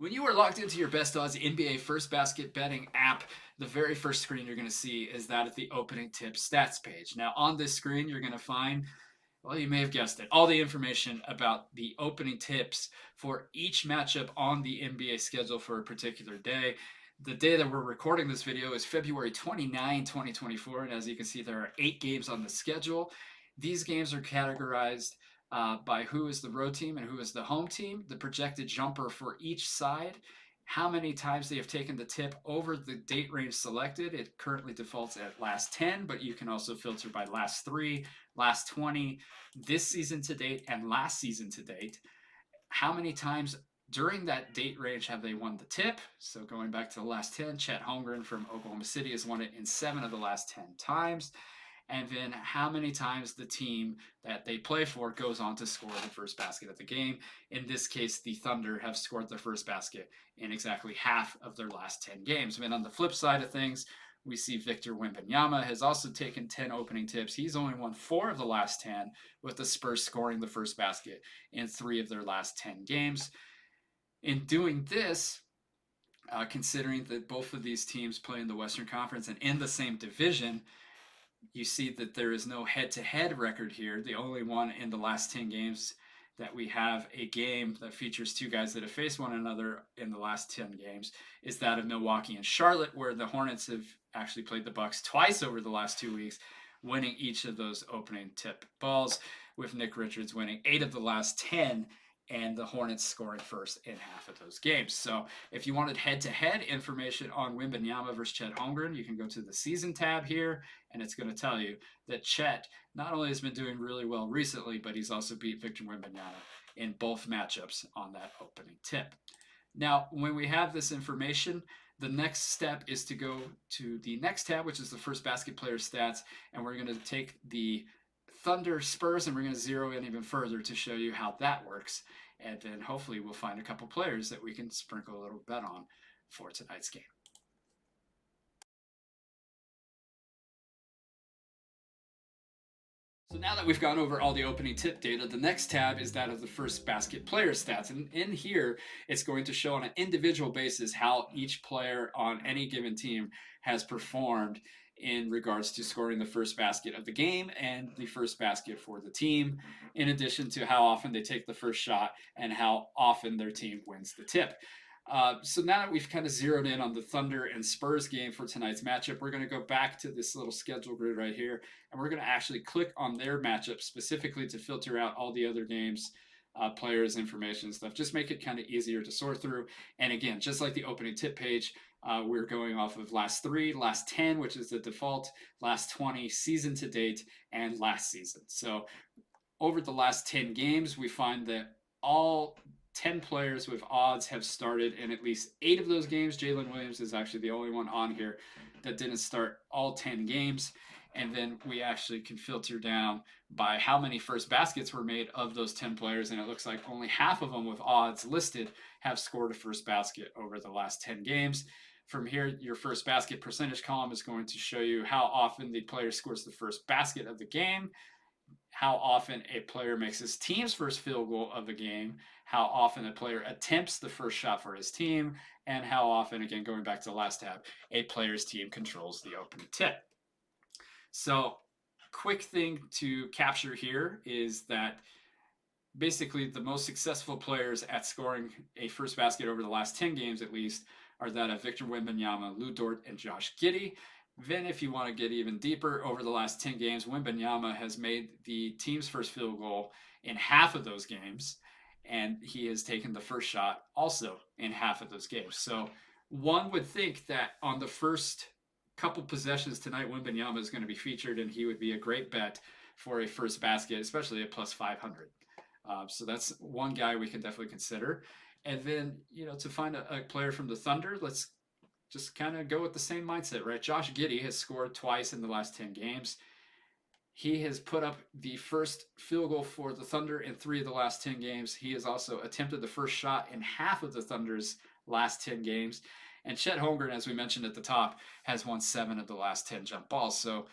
When you are logged into your BestOdds NBA First Basket betting app, the very first screen you're going to see is that of the opening tip stats page. Now, on this screen, you're going to find, well, you may have guessed it, all the information about the opening tips for each matchup on the NBA schedule for a particular day. The day that we're recording this video is February 29, 2024, and as you can see, there are 8 games on the schedule. These games are categorized by who is the road team and who is the home team, the projected jumper for each side, how many times they have taken the tip over the date range selected. It currently defaults at last 10, but you can also filter by last 3, last 20, this season to date, and last season to date. How many times during that date range have they won the tip? So going back to the last 10, Chet Holmgren from Oklahoma City has won it in 7 of the last 10 times. And then how many times the team that they play for goes on to score the first basket of the game. In this case, the Thunder have scored the first basket in exactly half of their last 10 games. And on the flip side of things, we see Victor Wembanyama has also taken 10 opening tips. He's only won 4 of the last 10, with the Spurs scoring the first basket in 3 of their last 10 games. In doing this, considering that both of these teams play in the Western Conference and in the same division, you see that there is no head-to-head record here. The only one in the last 10 games that we have a game that features two guys that have faced one another in the last 10 games is that of Milwaukee and Charlotte, where the Hornets have actually played the Bucks twice over the last 2 weeks, winning each of those opening tip balls, with Nick Richards winning 8 of the last 10 and the Hornets scoring first in half of those games. So if you wanted head-to-head information on Wembanyama versus Chet Holmgren, you can go to the season tab here, and it's going to tell you that Chet not only has been doing really well recently, but he's also beat Victor Wembanyama in both matchups on that opening tip. Now, when we have this information, the next step is to go to the next tab, which is the first basket player stats, and we're going to take the Thunder Spurs and we're going to zero in even further to show you how that works. And then hopefully we'll find a couple players that we can sprinkle a little bet on for tonight's game. So now that we've gone over all the opening tip data, the next tab is that of the first basket player stats. And in here, it's going to show on an individual basis how each player on any given team has performed in regards to scoring the first basket of the game and the first basket for the team, in addition to how often they take the first shot and how often their team wins the tip. So now that we've kind of zeroed in on the Thunder and Spurs game for tonight's matchup, we're going to go back to this little schedule grid right here, and we're going to actually click on their matchup specifically to filter out all the other games, players, information, and stuff. Just make it kind of easier to sort through. And again, just like the opening tip page, we're going off of last 3, last 10, which is the default, last 20, season to date, and last season. So over the last 10 games, we find that all 10 players with odds have started in at least 8 of those games. Jalen Williams is actually the only one on here that didn't start all 10 games. And then we actually can filter down by how many first baskets were made of those 10 players. And it looks like only half of them with odds listed have scored a first basket over the last 10 games. From here, your first basket percentage column is going to show you how often the player scores the first basket of the game, how often a player makes his team's first field goal of the game, how often a player attempts the first shot for his team, and how often, again, going back to the last tab, a player's team controls the opening tip. So, quick thing to capture here is that basically the most successful players at scoring a first basket over the last 10 games at least are that of Victor Wembanyama, Lou Dort, and Josh Giddey. Then, if you want to get even deeper, over the last 10 games, Wembanyama has made the team's first field goal in half of those games, and he has taken the first shot also in half of those games. So one would think that on the first couple possessions tonight, Wembanyama is going to be featured, and he would be a great bet for a first basket, especially at plus 500. So that's one guy we can definitely consider. And then, to find a player from the Thunder, let's just kind of go with the same mindset, right? Josh Giddey has scored twice in the last 10 games. He has put up the first field goal for the Thunder in 3 of the last 10 games. He has also attempted the first shot in half of the Thunder's last 10 games. And Chet Holmgren, as we mentioned at the top, has won 7 of the last 10 jump balls. So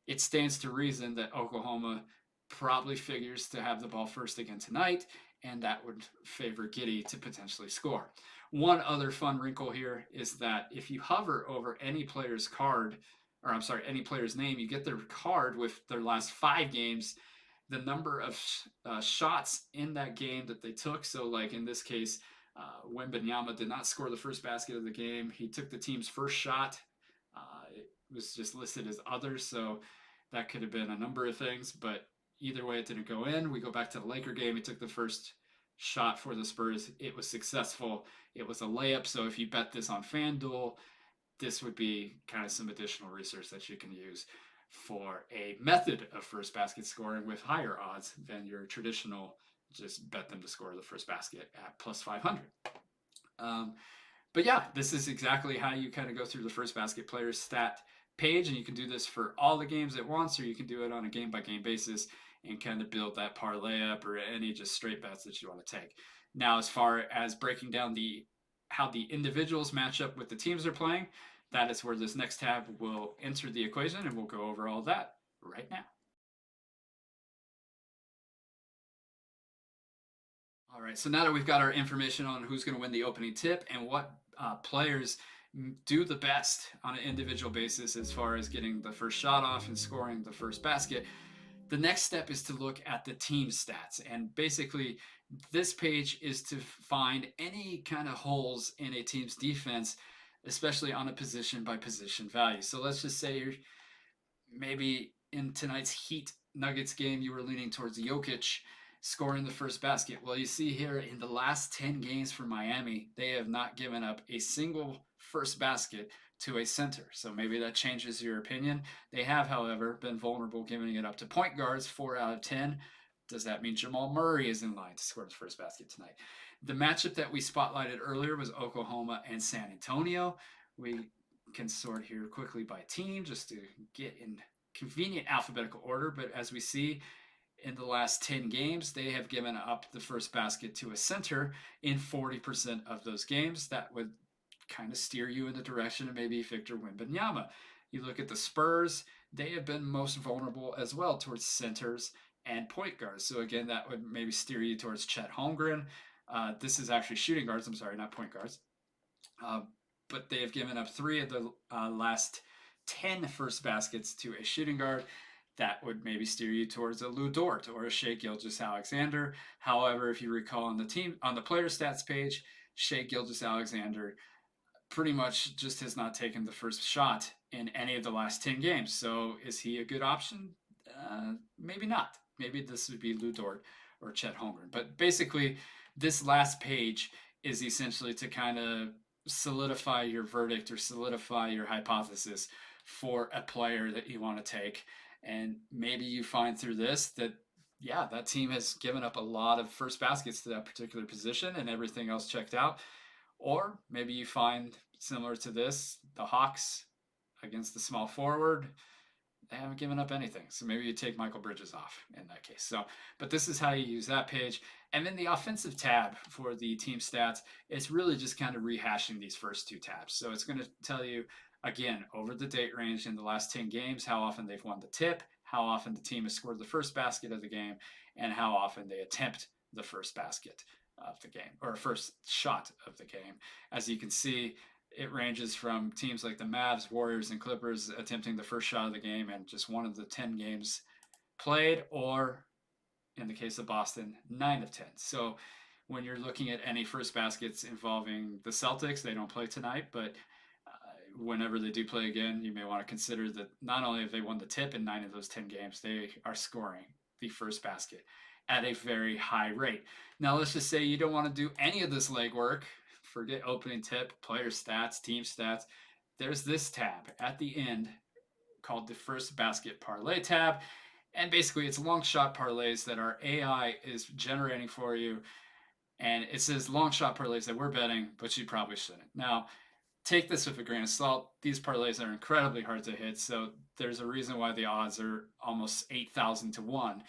it stands to reason that Oklahoma probably figures to have the ball first again tonight. and that would favor Giddy to potentially score. One other fun wrinkle here is that if you hover over any player's card, or I'm sorry, any player's name, you get their card with their last 5 games, the number of shots in that game that they took. So, like in this case, Wembanyama did not score the first basket of the game. He took the team's first shot. It was just listed as others, so that could have been a number of things, but either way, it didn't go in. We go back to the Laker game. He took the first shot for the Spurs. It was successful. It was a layup. So if you bet this on FanDuel, this would be kind of some additional research that you can use for a method of first basket scoring with higher odds than your traditional just bet them to score the first basket at plus 500. Um, but yeah, this is exactly how you kind of go through the first basket player stat page, and you can do this for all the games at once, or you can do it on a game by game basis and kind of build that parlay up or any just straight bets that you want to take. Now, as far as breaking down how the individuals match up with the teams they're playing, that is where this next tab will enter the equation, and we'll go over all that right now. All right, so now that we've got our information on who's going to win the opening tip and what players do the best on an individual basis as far as getting the first shot off and scoring the first basket, the next step is to look at the team stats. And basically, this page is to find any kind of holes in a team's defense, especially on a position by position value. So let's just say you're maybe in tonight's Heat Nuggets game, you were leaning towards Jokic scoring the first basket. Well, you see here in the last 10 games for Miami, they have not given up a single first basket to a center. So maybe that changes your opinion. They have, however, been vulnerable giving it up to point guards 4 out of 10. Does that mean Jamal Murray is in line to score his first basket tonight? The matchup that we spotlighted earlier was Oklahoma and San Antonio. We can sort here quickly by team just to get in convenient alphabetical order. But as we see, in the last 10 games, they have given up the first basket to a center in 40% of those games. That would kind of steer you in the direction of maybe Victor Wembanyama. You look at the Spurs, they have been most vulnerable as well towards centers and point guards. So again, that would maybe steer you towards Chet Holmgren. This is actually shooting guards. I'm sorry, not point guards. Uh, but they have given up 3 of the last 10 first baskets to a shooting guard. That would maybe steer you towards a Lou Dort or a Shai Gilgeous-Alexander. However, if you recall on the player stats page, Shai Gilgeous-Alexander pretty much just has not taken the first shot in any of the last 10 games. So is he a good option? Maybe not. Maybe this would be Lou Dort or Chet Holmgren. But basically, this last page is essentially to kind of solidify your verdict or solidify your hypothesis for a player that you want to take. And maybe you find through this that, yeah, that team has given up a lot of first baskets to that particular position and everything else checked out. Or maybe you find, similar to this, the Hawks against the small forward, they haven't given up anything. So maybe you take Michael Bridges off in that case. So, but this is how you use that page. And then the offensive tab for the team stats, it's really just kind of rehashing these first 2 tabs. So it's going to tell you, again, over the date range in the last 10 games, how often they've won the tip, how often the team has scored the first basket of the game, and how often they attempt the first basket of the game, or first shot of the game. As you can see, it ranges from teams like the Mavs, Warriors, and Clippers attempting the first shot of the game and just 1 of the 10 games played, or in the case of Boston, 9 of 10. So when you're looking at any first baskets involving the Celtics, they don't play tonight, but whenever they do play again, you may want to consider that not only have they won the tip in 9 of those 10 games, they are scoring the first basket at a very high rate. Now, let's just say you don't want to do any of this legwork. Forget opening tip, player stats, team stats. There's this tab at the end called the first basket parlay tab. And basically, it's long shot parlays that our AI is generating for you. And it says long shot parlays that we're betting, but you probably shouldn't. Now, take this with a grain of salt. These parlays are incredibly hard to hit. So there's a reason why the odds are almost 8,000 to 1.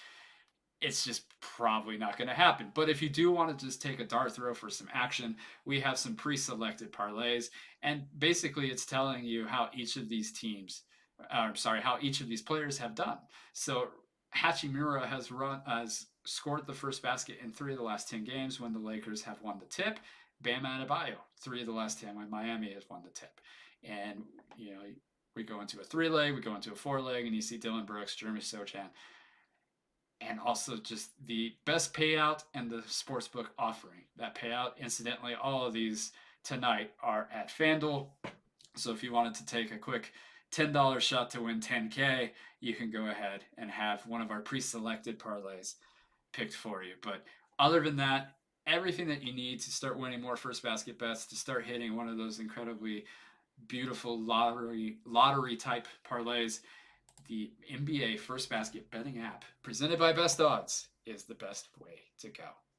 It's just probably not going to happen. But if you do want to just take a dart throw for some action, we have some pre-selected parlays. And basically, it's telling you how each of these how each of these players have done. So Hachimura has scored the first basket in 3 of the last 10 games when the Lakers have won the tip. Bam Adebayo, 3 of the last 10 when Miami has won the tip. And, we go into a 3-leg, we go into a 4-leg, and you see Dylan Brooks, Jeremy Sochan, and also just the best payout and the sportsbook offering. That payout, incidentally, all of these tonight are at FanDuel. So if you wanted to take a quick $10 shot to win 10K, you can go ahead and have one of our pre-selected parlays picked for you. But other than that, everything that you need to start winning more first basket bets, to start hitting one of those incredibly beautiful lottery type parlays, the NBA first basket betting app presented by BestOdds is the best way to go.